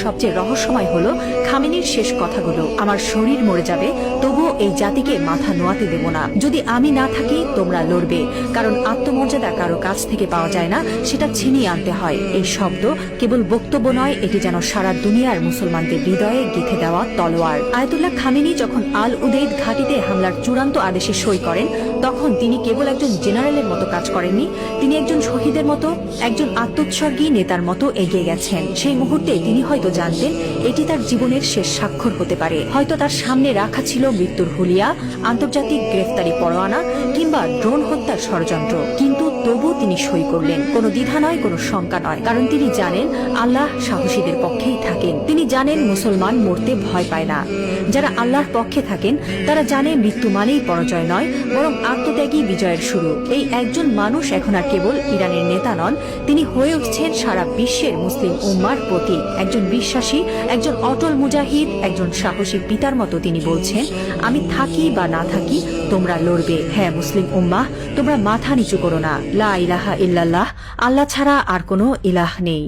সবচেয়ে রহস্যময় হলো খামেনির শেষ কথাগুলো, আমার শরীর মরে যাবে তবুও এই জাতিকে মাথা নোয়াতে দেব না। যদি আমি না থাকি তোমরা লড়বে, কারণ আত্মমর্যাদা কারো কাছ থেকে পাওয়া যায় না, সেটা ছিনিয়ে আনতে হয়। এই শব্দ কেবল বক্তব্য নয়, এটি যেন সারা দুনিয়ার মুসলমানদের হৃদয়ে গেঁথে দেওয়া তলোয়ার। আয়াতুল্লাহ খামেনি যখন আল উদেইদ ঘাঁটিতে হামলার চূড়ান্ত আদেশে সই করেন, তখন তিনি কেবল একজন জেনারেলের মতো কাজ করেননি, তিনি একজন শহীদের মতো, একজন আত্মোৎসর্গী নেতার মতো এগিয়ে গেছেন। সেই মুহূর্তে তিনি হয়তো জানতেন এটি তার জীবনের শেষ স্বাক্ষর হতে পারে। হয়তো তার সামনে রাখা ছিল মৃত্যুর হুলিয়া, আন্তর্জাতিক গ্রেফতারি পরোয়ানা কিংবা ড্রোন হত্যার ষড়যন্ত্র, কিন্তু তবু তিনি সই করলেন। কোনো দ্বিধা নয়, কোনো শঙ্কা নয়, কারণ তিনি জানেন আল্লাহ সাহসীদের পক্ষেই থাকেন। তিনি জানেন মুসলমান মরতে ভয় পায় না। যারা আল্লাহর পক্ষে থাকেন তারা জানে মৃত্যু মানেই পরাজয় নয়, বরং আত্মত্যাগী বিজয়ের শুরু। এই একজন মানুষ এখন আর কেবল ইরানের নেতা নন, তিনি হয়ে উঠছেন সারা বিশ্বের মুসলিম উম্মার প্রতীক। একজন বিশ্বাসী, একজন অটল মুজাহিদ, একজন সাহসী পিতার মতো তিনি বলছেন, আমি থাকি বা না থাকি তোমরা লড়বে। হ্যাঁ মুসলিম উম্মাহ, তোমরা মাথা নিচু করো না। লা ইলাহা ইল্লাল্লাহ, আল্লাহ ছাড়া আর কোনো ইলাহ নেই।